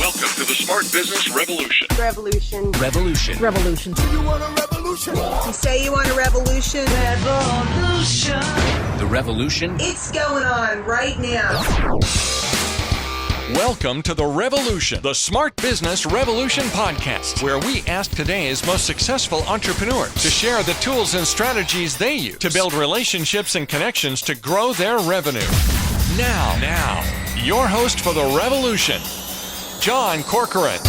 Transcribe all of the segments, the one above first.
Welcome to the Smart Business Revolution. Revolution. Revolution. Revolution. You want a revolution? You say you want a revolution? Revolution. The revolution. It's going on right now. Welcome to The Revolution, the Smart Business Revolution podcast, where we ask today's most successful entrepreneurs to share the tools and strategies they use to build relationships and connections to grow their revenue. Now, your host for The Revolution, John Corcoran.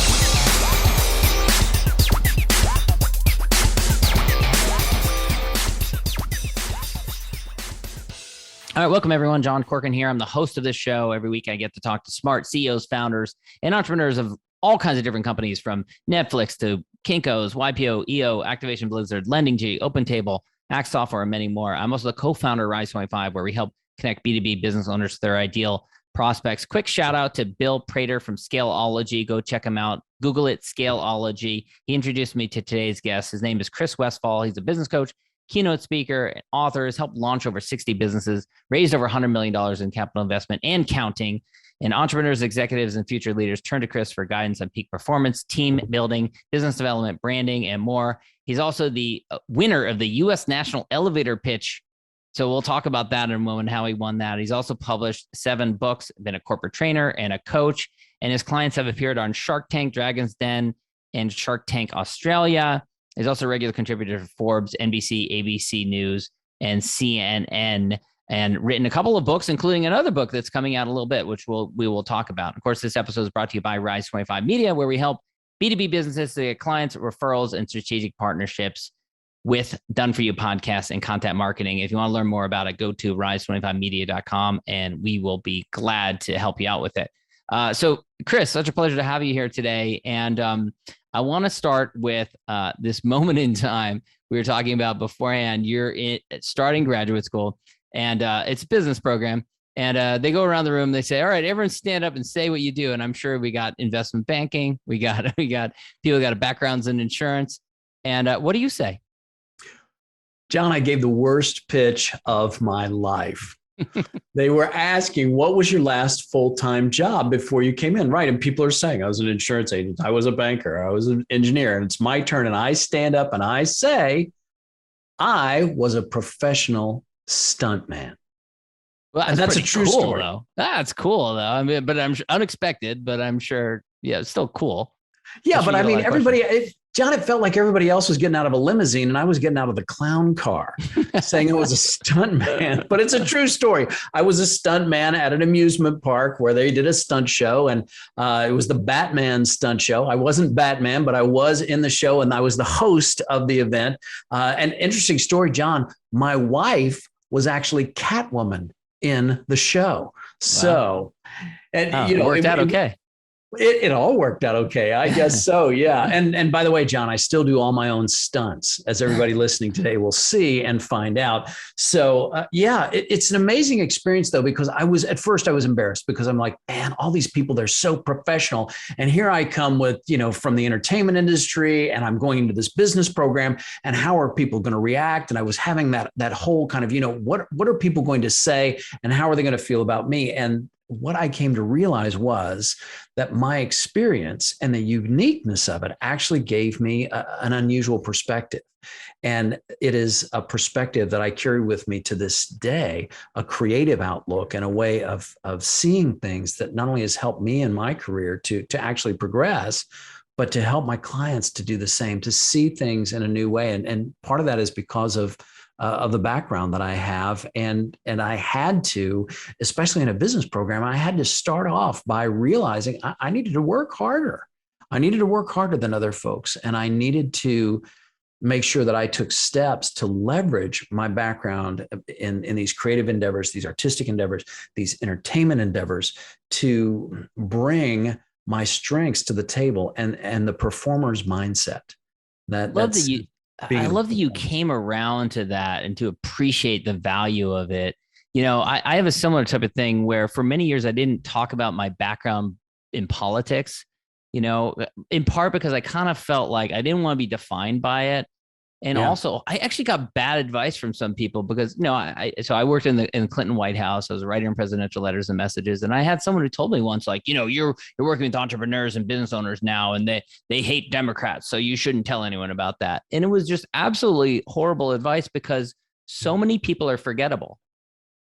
All right, welcome everyone. John Corcoran here. I'm the host of this show. Every week I get to talk to smart CEOs, founders, and entrepreneurs of all kinds of different companies, from Netflix to Kinko's, YPO, EO, Activation Blizzard, LendingG, OpenTable, Axe Software, and many more. I'm also the co-founder of Rise 25, where we help connect B2B business owners to their ideal prospects. Quick shout out to Bill Prater from Scaleology. Go check him out. Google it, Scaleology. He introduced me to today's guest. His name is Chris Westfall. He's a business coach, keynote speaker, and author. Has helped launch over 60 businesses, raised over $100 million in capital investment and counting. And entrepreneurs, executives, and future leaders turn to Chris for guidance on peak performance, team building, business development, branding, and more. He's also the winner of the U.S. National Elevator Pitch. So we'll talk about that in a moment, how he won that. He's also published 7 books, been a corporate trainer and a coach, and his clients have appeared on Shark Tank, Dragon's Den, and Shark Tank Australia. He's also a regular contributor to Forbes, NBC, ABC News, and CNN, and written a couple of books, including another book that's coming out a little bit, which we will talk about. Of course, this episode is brought to you by Rise 25 Media, where we help B2B businesses to get clients, referrals, and strategic partnerships with done-for-you podcasts and content marketing. If you want to learn more about it, go to rise25media.com, and we will be glad to help you out with it. So, Chris, such a pleasure to have you here today. And I want to start with this moment in time we were talking about beforehand. You're starting graduate school, and it's a business program. And they go around the room. They say, "All right, everyone, stand up and say what you do." And I'm sure we got investment banking. We got people who got backgrounds in insurance. And what do you say? John, I gave the worst pitch of my life. They were asking, what was your last full-time job before you came in? Right. And people are saying, I was an insurance agent. I was a banker. I was an engineer. And it's my turn. And I stand up and I say, I was a professional stuntman. Well, that's a true cool, story. Though. That's cool, though. I mean, but I'm unexpected, but I'm sure, it's still cool. Yeah, but I mean, John, it felt like everybody else was getting out of a limousine and I was getting out of the clown car saying it was a stunt man. But it's a true story. I was a stunt man at an amusement park where they did a stunt show, and it was the Batman stunt show. I wasn't Batman, but I was in the show, and I was the host of the event. An interesting story, John, my wife was actually Catwoman in the show. So, and it worked out okay. It all worked out okay. I guess so. Yeah. And by the way, John, I still do all my own stunts, as everybody listening today will see and find out. So it's an amazing experience though, because at first I was embarrassed because I'm like, man, all these people, they're so professional. And here I come with, from the entertainment industry, and I'm going into this business program, and how are people going to react? And I was having that whole kind of, what are people going to say and how are they going to feel about me? And what I came to realize was that my experience and the uniqueness of it actually gave me an unusual perspective. And it is a perspective that I carry with me to this day, a creative outlook and a way of seeing things that not only has helped me in my career to actually progress, but to help my clients to do the same, to see things in a new way. And part of that is because of the background that I have. And I had to, especially in a business program, I had to start off by realizing I needed to work harder. I needed to work harder than other folks. And I needed to make sure that I took steps to leverage my background in these creative endeavors, these artistic endeavors, these entertainment endeavors, to bring my strengths to the table and the performer's mindset. I love that you came around to that and to appreciate the value of it. I have a similar type of thing where for many years I didn't talk about my background in politics, in part because I kind of felt like I didn't want to be defined by it. And also, I actually got bad advice from some people because I worked in the Clinton White House. I was a writer in presidential letters and messages, and I had someone who told me once, like, you're working with entrepreneurs and business owners now, and they hate Democrats, so you shouldn't tell anyone about that. And it was just absolutely horrible advice because so many people are forgettable.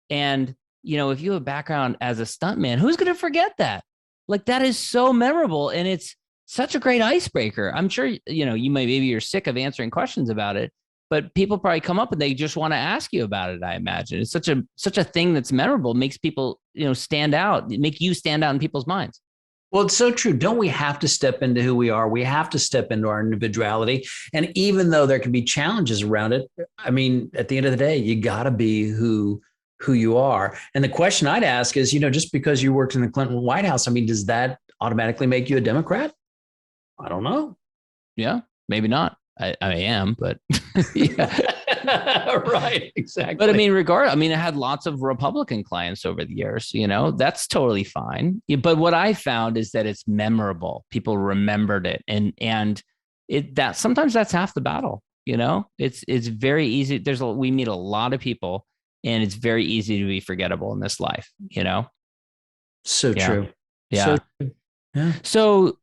And if you have a background as a stuntman, who's going to forget that? Like, that is so memorable, and it's such a great icebreaker. I'm sure, maybe you're sick of answering questions about it, but people probably come up and they just want to ask you about it. I imagine it's such a thing that's memorable, makes people, stand out, make you stand out in people's minds. Well, it's so true. Don't we have to step into who we are? We have to step into our individuality. And even though there can be challenges around it, I mean, at the end of the day, you got to be who you are. And the question I'd ask is, just because you worked in the Clinton White House, I mean, does that automatically make you a Democrat? I don't know. Yeah, maybe not. I am, but yeah. Right, exactly. But I mean, I had lots of Republican clients over the years, that's totally fine. But what I found is that it's memorable. People remembered it. And that sometimes that's half the battle, it's very easy. We meet a lot of people, and it's very easy to be forgettable in this life, So true. Yeah. So true. Yeah. So,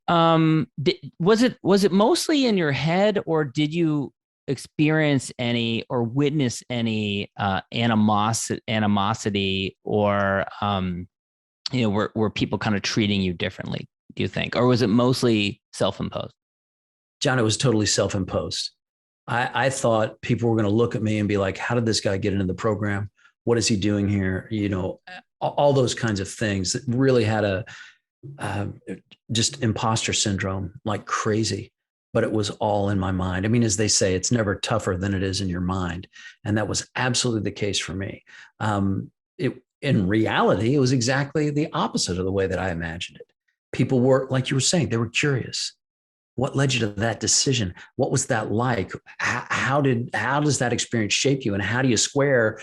was it mostly in your head, or did you experience any or witness any animosity, or were people kind of treating you differently, do you think, or was it mostly self-imposed? John, it was totally self-imposed. I thought people were going to look at me and be like, how did this guy get into the program? What is he doing here? All those kinds of things that really had just imposter syndrome like crazy, but it was all in my mind. I mean, as they say, it's never tougher than it is in your mind. And that was absolutely the case for me. In reality, it was exactly the opposite of the way that I imagined it. People were, like you were saying, they were curious. What led you to that decision? What was that like? How does that experience shape you? And how do you square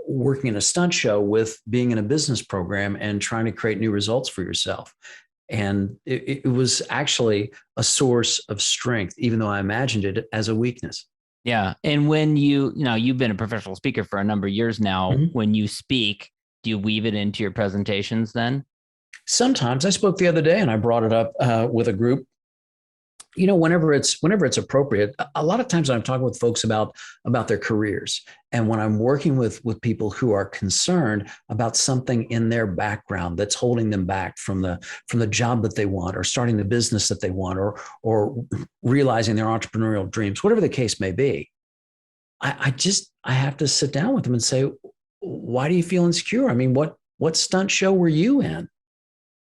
working in a stunt show with being in a business program and trying to create new results for yourself? And it was actually a source of strength, even though I imagined it as a weakness. Yeah. And when you've been a professional speaker for a number of years now, when you speak, do you weave it into your presentations then? Sometimes. I spoke the other day and I brought it up with a group. Whenever it's appropriate. A lot of times I'm talking with folks about their careers. And when I'm working with people who are concerned about something in their background that's holding them back from the job that they want, or starting the business that they want, or realizing their entrepreneurial dreams, whatever the case may be, I have to sit down with them and say, why do you feel insecure? I mean, what stunt show were you in?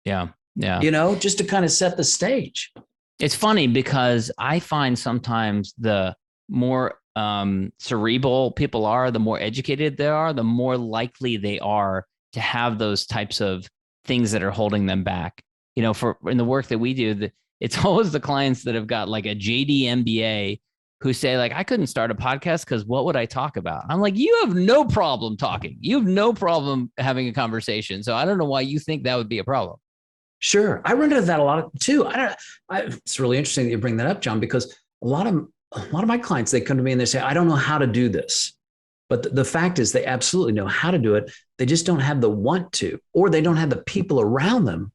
Yeah. Yeah. Just to kind of set the stage. It's funny because I find sometimes the more cerebral people are, the more educated they are, the more likely they are to have those types of things that are holding them back. For in the work that we do, it's always the clients that have got like a JD MBA who say, like, I couldn't start a podcast because what would I talk about? I'm like, you have no problem talking. You have no problem having a conversation. So I don't know why you think that would be a problem. Sure. I run into that a lot too. It's really interesting that you bring that up, John, because a lot of my clients, they come to me and they say, I don't know how to do this. But the fact is they absolutely know how to do it. They just don't have the want to, or they don't have the people around them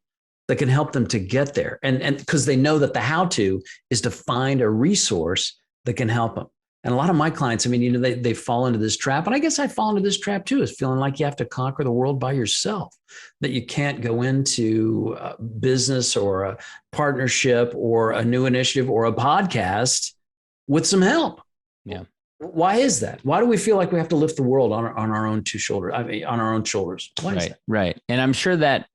that can help them to get there. And because they know that the how to is to find a resource that can help them. And a lot of my clients, I mean, they fall into this trap. And I guess I fall into this trap too, is feeling like you have to conquer the world by yourself, that you can't go into a business or a partnership or a new initiative or a podcast with some help. Yeah. Why is that? Why do we feel like we have to lift the world on our own two shoulders? I mean, on our own shoulders. Why is that? Right. And I'm sure that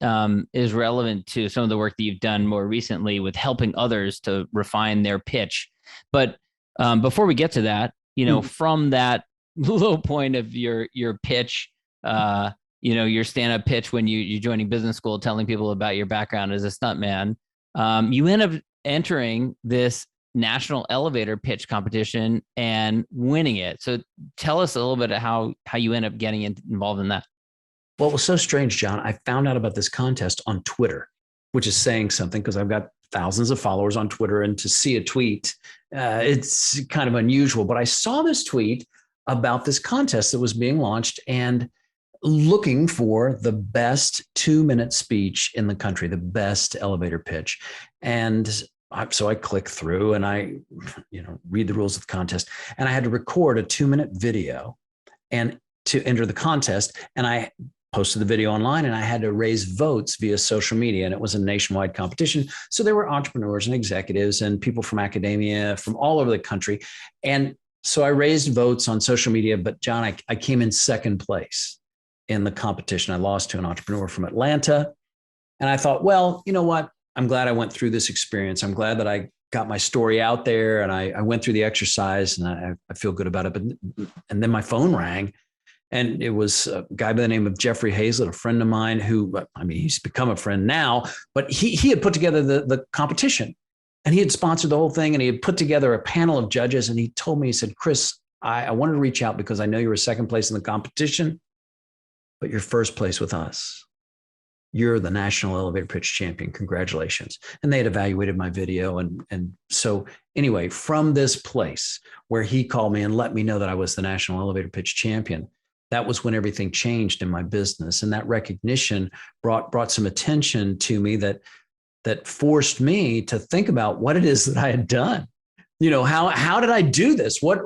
is relevant to some of the work that you've done more recently with helping others to refine their pitch. But before we get to that, from that low point of your pitch, your stand-up pitch when you're joining business school, telling people about your background as a stuntman, you end up entering this national elevator pitch competition and winning it. So tell us a little bit of how you end up getting involved in that. Well, it was so strange, John. I found out about this contest on Twitter, which is saying something because I've got thousands of followers on Twitter, and to see a tweet, it's kind of unusual. But I saw this tweet about this contest that was being launched and looking for the best 2-minute speech in the country, the best elevator pitch. And so I click through and I, read the rules of the contest, and I had to record a 2-minute video and to enter the contest. And I posted the video online, and I had to raise votes via social media. And it was a nationwide competition. So there were entrepreneurs and executives and people from academia from all over the country. And so I raised votes on social media, but John, I came in second place in the competition. I lost to an entrepreneur from Atlanta. And I thought, well, you know what? I'm glad I went through this experience. I'm glad that I got my story out there, and I went through the exercise, and I feel good about it. And then my phone rang, and it was a guy by the name of Jeffrey Hazlett, a friend of mine who, he's become a friend now, but he had put together the competition, and he had sponsored the whole thing, and he had put together a panel of judges. And he told me, he said, Chris, I wanted to reach out because I know you were second place in the competition, but you're first place with us. You're the national elevator pitch champion. Congratulations. And they had evaluated my video. And so anyway, from this place where he called me and let me know that I was the national elevator pitch champion, that was when everything changed in my business. And that recognition brought some attention to me that forced me to think about what it is that I had done. How did I do this? What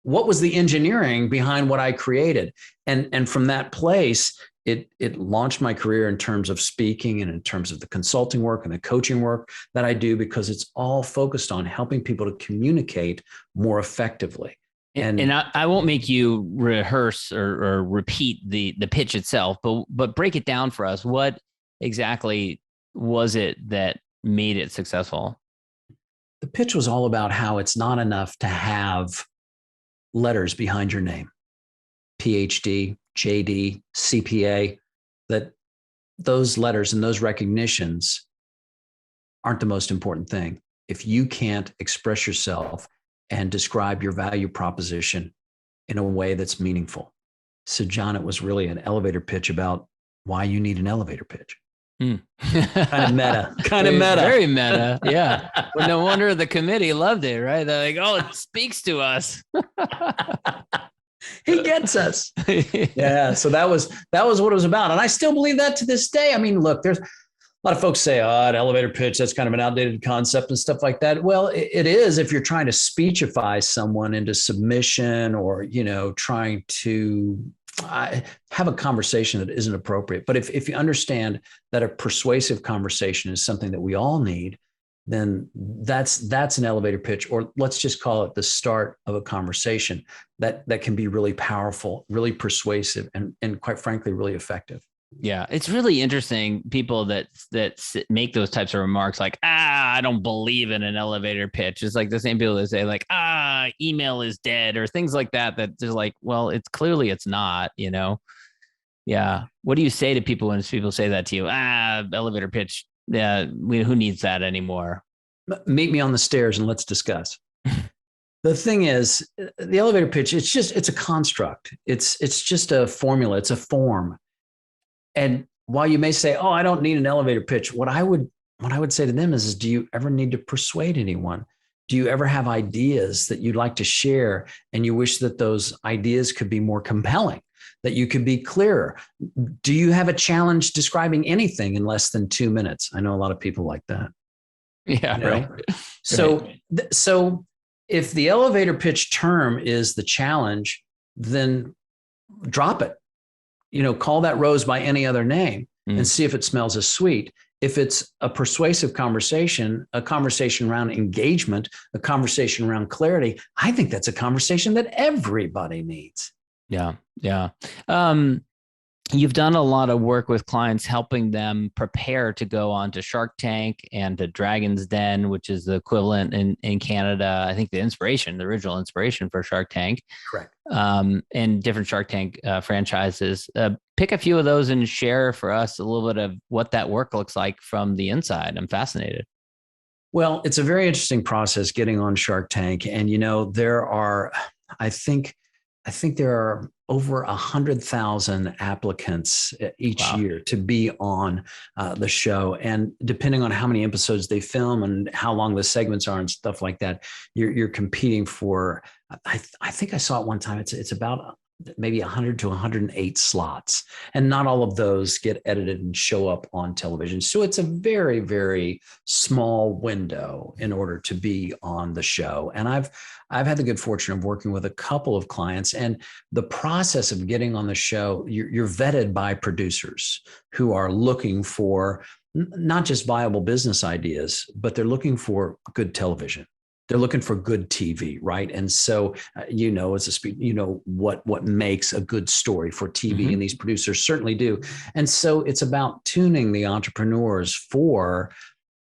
was the engineering behind what I created? And from that place, it launched my career in terms of speaking and in terms of the consulting work and the coaching work that I do, because it's all focused on helping people to communicate more effectively. And I won't make you rehearse or repeat the pitch itself, but break it down for us. What exactly was it that made it successful? The pitch was all about how it's not enough to have letters behind your name, PhD, JD, CPA, that those letters and those recognitions aren't the most important thing. If you can't express yourself and describe your value proposition in a way that's meaningful. So John, it was really an elevator pitch about why you need an elevator pitch. Kind of meta. Very meta. Yeah. Well, no wonder the committee loved it, right? They're like, oh, it speaks to us. He gets us. Yeah. So that was what it was about. And I still believe that to this day. I mean, look, there's a lot of folks say, an elevator pitch, that's kind of an outdated concept and stuff like that. Well, it is if you're trying to speechify someone into submission or, trying to have a conversation that isn't appropriate. But if you understand that a persuasive conversation is something that we all need, then that's an elevator pitch, or let's just call it the start of a conversation that can be really powerful, really persuasive, and quite frankly, really effective. Yeah, it's really interesting. People that make those types of remarks, like, I don't believe in an elevator pitch. It's like the same people that say, like, email is dead, or things like that. That just like, well, it's not. Yeah. What do you say to people when people say that to you? Elevator pitch. Yeah, who needs that anymore? Meet me on the stairs and let's discuss. The thing is, the elevator pitch, it's a construct. It's just a formula. It's a form. And while you may say, I don't need an elevator pitch, what I would say to them is do you ever need to persuade anyone? Do you ever have ideas that you'd like to share and you wish that those ideas could be more compelling, that you could be clearer? Do you have a challenge describing anything in less than 2 minutes? I know a lot of people like that. Yeah, right. So if the elevator pitch term is the challenge, then drop it. Call that rose by any other name and see if it smells as sweet. If it's a persuasive conversation, a conversation around engagement, a conversation around clarity, I think that's a conversation that everybody needs. Yeah. Yeah. You've done a lot of work with clients, helping them prepare to go on to Shark Tank and to Dragon's Den, which is the equivalent in Canada. I think the original inspiration for Shark Tank. Correct. And different Shark Tank franchises. Pick a few of those and share for us a little bit of what that work looks like from the inside. I'm fascinated. Well, it's a very interesting process getting on Shark Tank. And, there are, I think, I think there are over 100,000 applicants each Wow. year to be on the show. And depending on how many episodes they film and how long the segments are and stuff like that, you're competing for, I think I saw it one time. It's about maybe 100 to 108 slots. And not all of those get edited and show up on television. So it's a very, very small window in order to be on the show. And I've had the good fortune of working with a couple of clients, and the process of getting on the show, you're vetted by producers who are looking for not just viable business ideas, but they're looking for good television. They're looking for good TV, right? And so, what makes a good story for TV, and these producers certainly do. And so it's about tuning the entrepreneurs for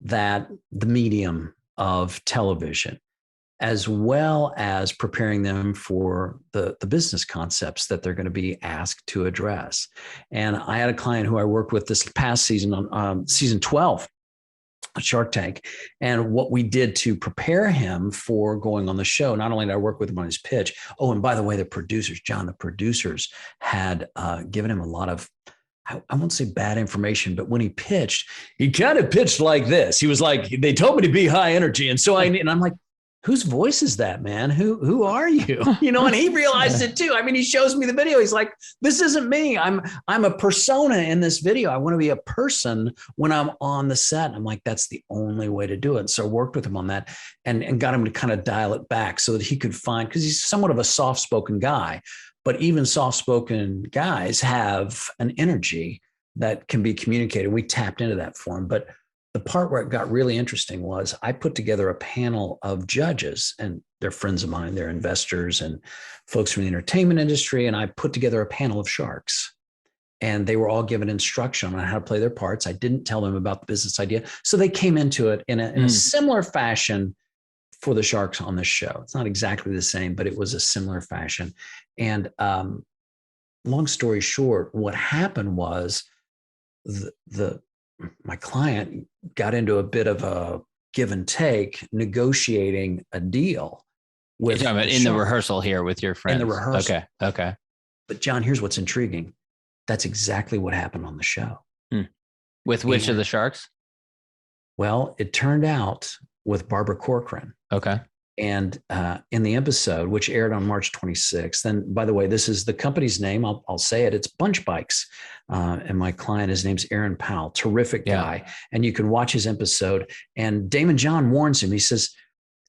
the medium of television, as well as preparing them for the business concepts that they're going to be asked to address. And I had a client who I worked with this past season on season 12, Shark Tank. And what we did to prepare him for going on the show, not only did I work with him on his pitch, and by the way, the producers had given him a lot of, I won't say bad information, but when he pitched, he kind of pitched like this. He was like, they told me to be high energy. And so I'm like, whose voice is that, man? Who are you? And he realized it too. I mean, he shows me the video. He's like, this isn't me. I'm a persona in this video. I want to be a person when I'm on the set. I'm like, that's the only way to do it. So I worked with him on that and got him to kind of dial it back so that he could find, because he's somewhat of a soft-spoken guy, but even soft-spoken guys have an energy that can be communicated. We tapped into that for him. But the part where it got really interesting was I put together a panel of judges, and they're friends of mine, they're investors and folks from the entertainment industry. And I put together a panel of sharks, and they were all given instruction on how to play their parts. I didn't tell them about the business idea. So they came into it in a similar fashion for the sharks on this show. It's not exactly the same, but it was a similar fashion. And long story short, what happened was my client got into a bit of a give and take, negotiating a deal with the rehearsal here with your friends. In the rehearsal. Okay. But John, here's what's intriguing. That's exactly what happened on the show. With which of the sharks? Well, it turned out with Barbara Corcoran. Okay. And in the episode, which aired on March 26th, and by the way, this is the company's name. I'll say it. It's Bunch Bikes. And my client, his name's Aaron Powell, terrific guy. And you can watch his episode. And Damon John warns him. He says,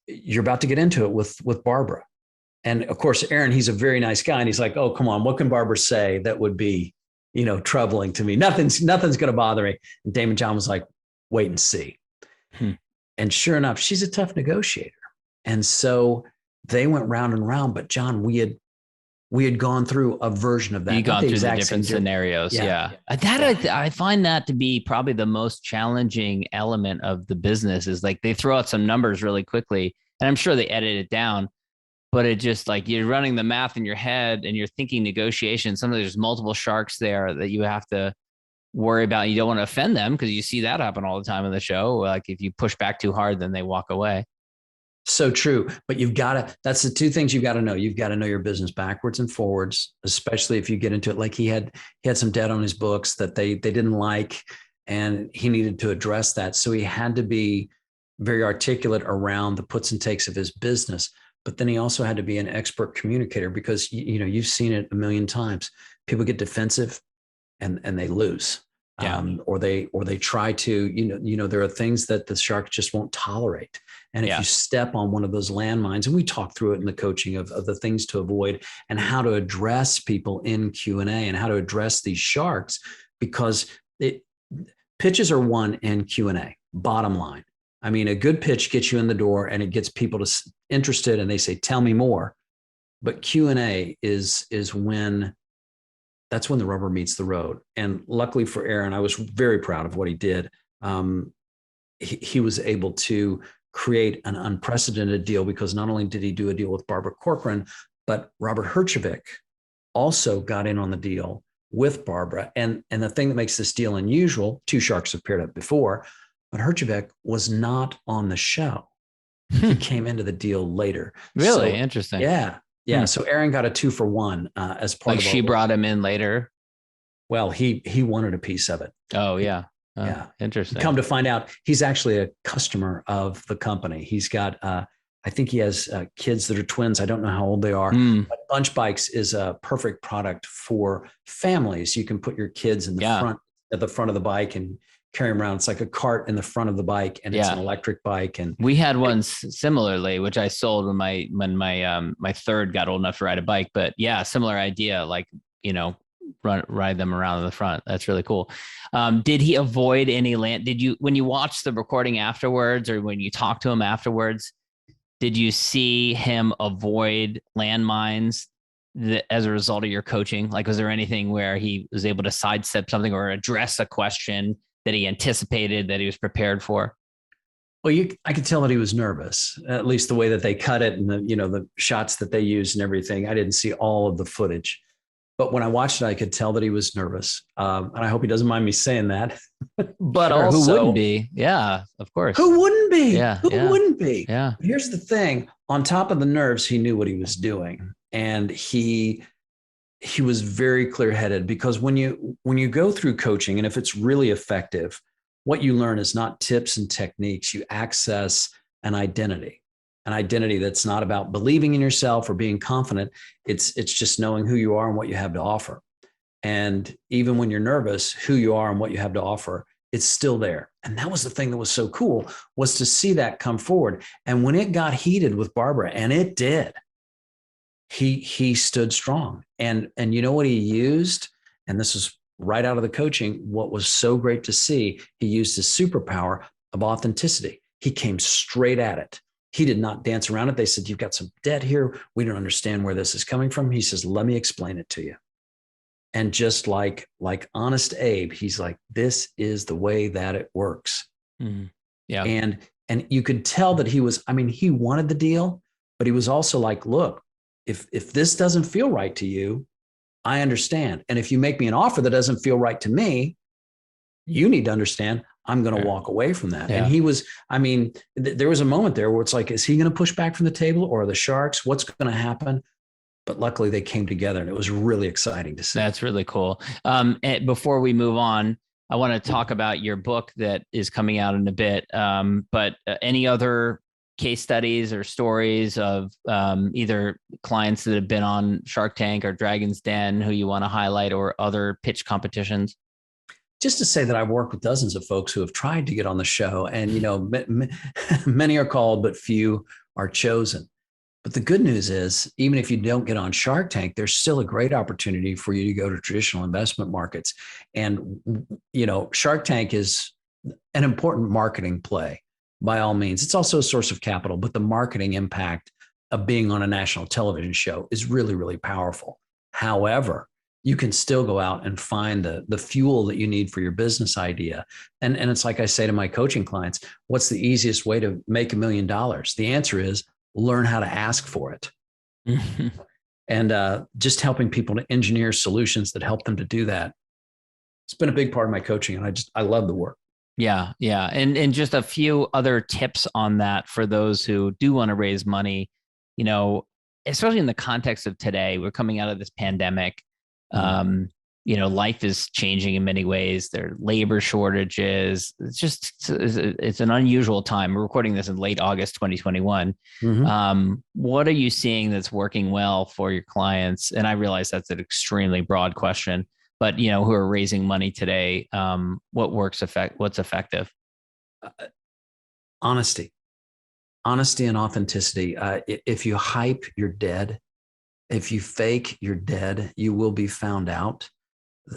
you're about to get into it with Barbara. And of course, Aaron, he's a very nice guy. And he's like, oh, come on. What can Barbara say that would be, troubling to me? Nothing's going to bother me. And Damon John was like, wait and see. And sure enough, she's a tough negotiator. And so they went round and round, but John, we had gone through a version of that. You gone through the different scenarios. Yeah. I find that to be probably the most challenging element of the business is like they throw out some numbers really quickly, and I'm sure they edit it down, but it just like you're running the math in your head and you're thinking negotiation. Sometimes there's multiple sharks there that you have to worry about. You don't want to offend them because you see that happen all the time in the show. Like if you push back too hard, then they walk away. So true. But that's the two things you've got to know. You've got to know your business backwards and forwards, especially if you get into it. Like he had some debt on his books that they didn't like, and he needed to address that. So he had to be very articulate around the puts and takes of his business. But then he also had to be an expert communicator because, you've seen it a million times. People get defensive and they lose. Or they try to, there are things that the shark just won't tolerate. And if you step on one of those landmines, and we talk through it in the coaching of the things to avoid and how to address people in Q&A and how to address these sharks, because pitches are won in Q&A, bottom line. I mean, a good pitch gets you in the door and it gets people interested and they say, tell me more. But Q&A is when that's when the rubber meets the road. And luckily for Aaron, I was very proud of what he did. He was able to create an unprecedented deal because not only did he do a deal with Barbara Corcoran, but Robert Herjavec also got in on the deal with Barbara. And the thing that makes this deal unusual, two sharks have paired up before, but Herjavec was not on the show. He came into the deal later. Really? Interesting. Yeah. Yeah. So Aaron got a 2-for-1 as part Like of she brought him in later. Well, he wanted a piece of it. Oh yeah. Oh, Yeah. Interesting. Come to find out, he's actually a customer of the company. He's got, I think he has kids that are twins. I don't know how old they are. But Bunch Bikes is a perfect product for families. You can put your kids in the front, at the front of the bike and carry them around. It's like a cart in the front of the bike, and it's an electric bike. And we had one similarly, which I sold when my third got old enough to ride a bike. But yeah, similar idea, like, ride them around in the front. That's really cool. Did he avoid any when you watch the recording afterwards, or when you talk to him afterwards, did you see him avoid landmines as a result of your coaching? Like, was there anything where he was able to sidestep something or address a question that he anticipated, that he was prepared for? Well, I could tell that he was nervous, at least the way that they cut it and the shots that they used and everything. I didn't see all of the footage, but when I watched it, I could tell that he was nervous. And I hope he doesn't mind me saying that. But sure, also, who wouldn't be? Yeah, of course. Who wouldn't be? Yeah, who wouldn't be? Yeah. Here's the thing: on top of the nerves, he knew what he was doing, and he was very clear-headed. Because when you go through coaching, and if it's really effective, what you learn is not tips and techniques. You access an identity that's not about believing in yourself or being confident. It's just knowing who you are and what you have to offer. And even when you're nervous, who you are and what you have to offer, it's still there. And that was the thing that was so cool, was to see that come forward. And when it got heated with Barbara, and it did, he stood strong. And you know what he used? And this is right out of the coaching. What was so great to see, he used his superpower of authenticity. He came straight at it. He did not dance around it. They said, "You've got some debt here. We don't understand where this is coming from." He says, "Let me explain it to you." And just like Honest Abe, he's like, "This is the way that it works." Mm-hmm. Yeah. And you could tell that he wanted the deal, but he was also like, "Look, if this doesn't feel right to you, I understand. And if you make me an offer that doesn't feel right to me, you need to understand I'm going to walk away from that." Yeah. And he was, there was a moment there where it's like, is he going to push back from the table, or are the Sharks? What's going to happen? But luckily they came together, and it was really exciting to see. That's really cool. And before we move on, I want to talk about your book that is coming out in a bit. But any other case studies or stories of either clients that have been on Shark Tank or Dragon's Den who you want to highlight, or other pitch competitions? Just to say that I've worked with dozens of folks who have tried to get on the show, and many are called, but few are chosen. But the good news is, even if you don't get on Shark Tank, there's still a great opportunity for you to go to traditional investment markets. And Shark Tank is an important marketing play, by all means. It's also a source of capital, but the marketing impact of being on a national television show is really, really powerful. However, you can still go out and find the fuel that you need for your business idea. And it's like I say to my coaching clients, what's the easiest way to make $1 million? The answer is learn how to ask for it. And just helping people to engineer solutions that help them to do that. It's been a big part of my coaching, and I love the work. Yeah. Yeah. And just a few other tips on that for those who do want to raise money, especially in the context of today. We're coming out of this pandemic. Life is changing in many ways. There are labor shortages. It's an unusual time. We're recording this in late August, 2021. Mm-hmm. What are you seeing that's working well for your clients? And I realize that's an extremely broad question, but who are raising money today, what's effective? Honesty and authenticity. If you hype, you're dead. If you fake, you're dead. You will be found out.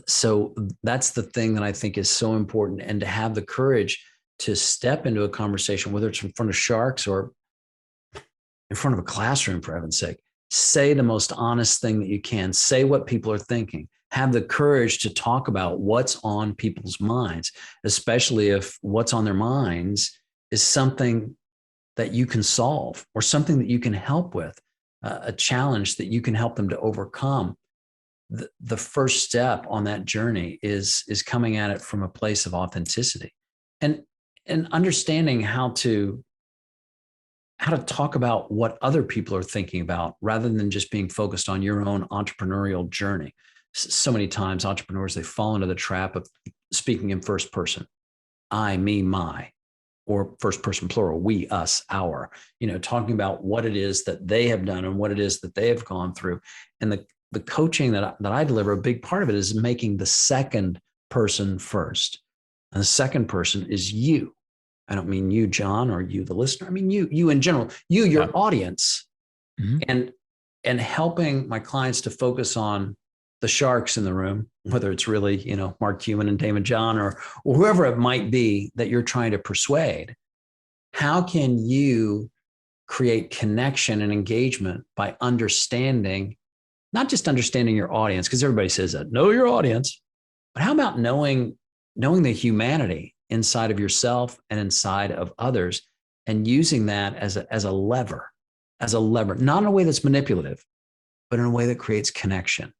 So that's the thing that I think is so important. And to have the courage to step into a conversation, whether it's in front of sharks or in front of a classroom, for heaven's sake, say the most honest thing that you can. Say what people are thinking. Have the courage to talk about what's on people's minds, especially if what's on their minds is something that you can solve or something that you can help with. A challenge that you can help them to overcome. The first step on that journey is coming at it from a place of authenticity and understanding how to how to talk about what other people are thinking about rather than just being focused on your own entrepreneurial journey. So many times entrepreneurs, they fall into the trap of speaking in first person, I, me, my, or first person plural, we, us, our, talking about what it is that they have done and what it is that they have gone through. And the coaching that I deliver, a big part of it is making the second person first. And the second person is you. I don't mean you, John, or you, the listener. I mean you in general, your audience, and helping my clients to focus on the sharks in the room, whether it's really, Mark Cuban and Damon John or whoever it might be that you're trying to persuade. How can you create connection and engagement by understanding, not just understanding your audience, because everybody says that, know your audience, but how about knowing the humanity inside of yourself and inside of others, and using that as a lever, not in a way that's manipulative, but in a way that creates connection.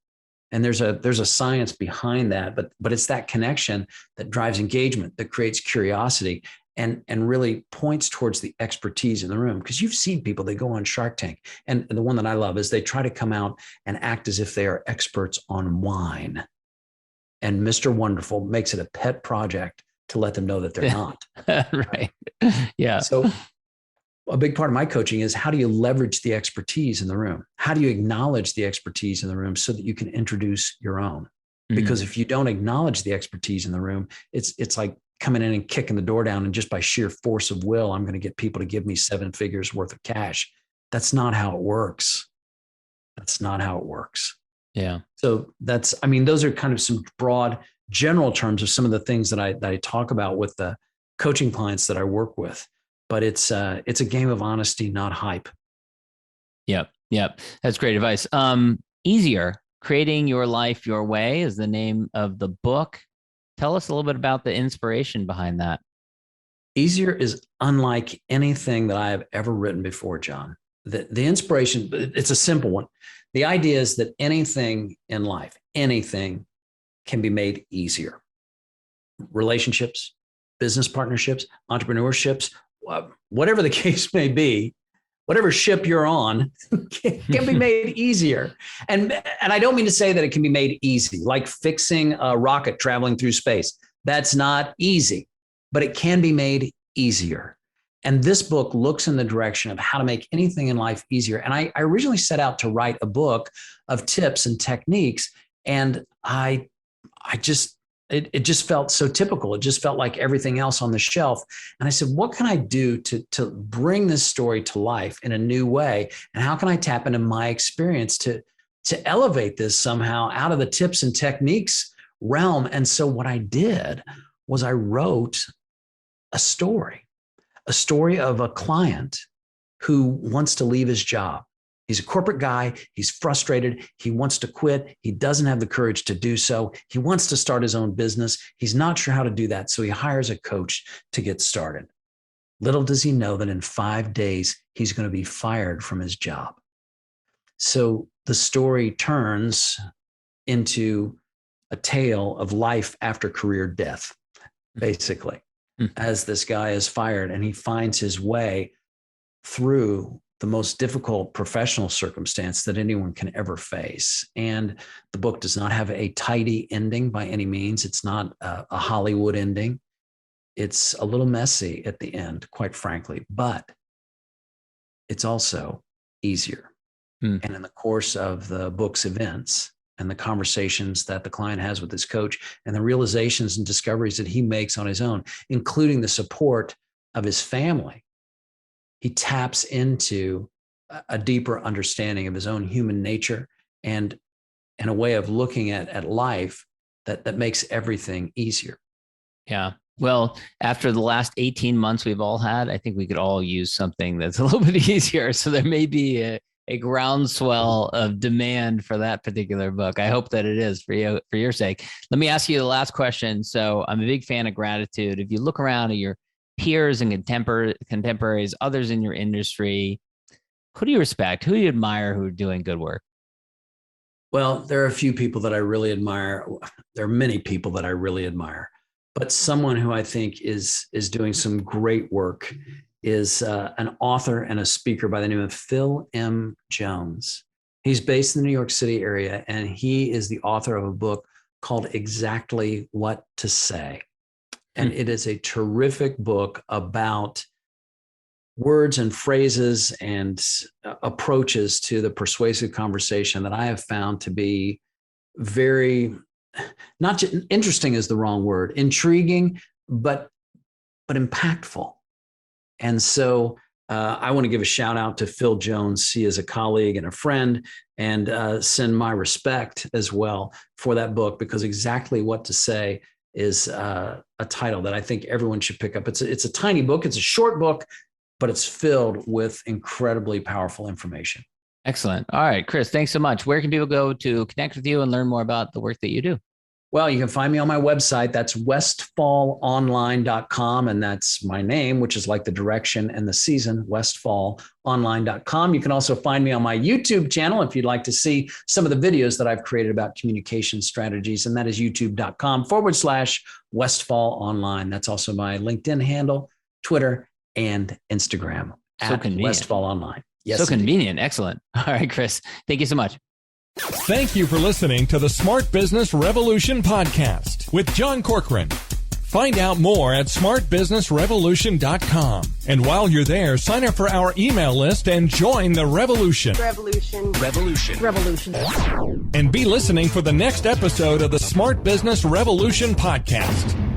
And there's a science behind that, but it's that connection that drives engagement, that creates curiosity, and really points towards the expertise in the room. Because you've seen people, they go on Shark Tank, and the one that I love is they try to come out and act as if they are experts on wine. And Mr. Wonderful makes it a pet project to let them know that they're not. Right. Yeah. So a big part of my coaching is, how do you leverage the expertise in the room? How do you acknowledge the expertise in the room so that you can introduce your own? Because if you don't acknowledge the expertise in the room, it's like coming in and kicking the door down, and just by sheer force of will, I'm going to get people to give me 7 figures worth of cash. That's not how it works. That's not how it works. Yeah. So those are kind of some broad general terms of some of the things that I talk about with the coaching clients that I work with. But it's a game of honesty, not hype. Yep. That's great advice. Easier, Creating Your Life Your Way is the name of the book. Tell us a little bit about the inspiration behind that. Easier is unlike anything that I have ever written before, John. The inspiration, it's a simple one. The idea is that anything in life, anything can be made easier. Relationships, business partnerships, entrepreneurships, whatever the case may be, whatever ship you're on can be made easier. And I don't mean to say that it can be made easy, like fixing a rocket traveling through space. That's not easy, but it can be made easier. And this book looks in the direction of how to make anything in life easier. And I originally set out to write a book of tips and techniques. And it just felt so typical. It just felt like everything else on the shelf. And I said, what can I do to bring this story to life in a new way? And how can I tap into my experience to elevate this somehow out of the tips and techniques realm? And so what I did was I wrote a story of a client who wants to leave his job. He's a corporate guy. He's frustrated. He wants to quit. He doesn't have the courage to do so. He wants to start his own business. He's not sure how to do that. So he hires a coach to get started. Little does he know that in 5 days, he's going to be fired from his job. So the story turns into a tale of life after career death, basically, as this guy is fired and he finds his way through the most difficult professional circumstance that anyone can ever face. And the book does not have a tidy ending by any means. It's not a Hollywood ending. It's a little messy at the end, quite frankly, but it's also easier. And in the course of the book's events and the conversations that the client has with his coach and the realizations and discoveries that he makes on his own, including the support of his family, he taps into a deeper understanding of his own human nature and a way of looking at life that makes everything easier. Yeah. Well, after the last 18 months we've all had, I think we could all use something that's a little bit easier. So there may be a groundswell of demand for that particular book. I hope that it is for you, for your sake. Let me ask you the last question. So I'm a big fan of gratitude. If you look around at your peers and contemporaries, others in your industry, who do you respect? Who do you admire who are doing good work? Well, there are a few people that I really admire. There are many people that I really admire, but someone who I think is doing some great work is an author and a speaker by the name of Phil M. Jones. He's based in the New York City area, and he is the author of a book called Exactly What to Say. And it is a terrific book about words and phrases and approaches to the persuasive conversation that I have found to be very, not just interesting is the wrong word, intriguing, but impactful. And so I want to give a shout out to Phil Jones. He is a colleague and a friend, and send my respect as well for that book, because Exactly What to Say is a title that I think everyone should pick up. It's a tiny book. It's a short book, but it's filled with incredibly powerful information. Excellent. All right, Chris, thanks so much. Where can people go to connect with you and learn more about the work that you do? Well, you can find me on my website. That's westfallonline.com. And that's my name, which is like the direction and the season, westfallonline.com. You can also find me on my YouTube channel if you'd like to see some of the videos that I've created about communication strategies. And that is youtube.com/westfallonline. That's also my LinkedIn handle, Twitter, and Instagram at Westfall Online. Yes, so convenient. Excellent. All right, Chris, thank you so much. Thank you for listening to the Smart Business Revolution podcast with John Corcoran. Find out more at smartbusinessrevolution.com. And while you're there, sign up for our email list and join the revolution. Revolution. Revolution. And be listening for the next episode of the Smart Business Revolution podcast.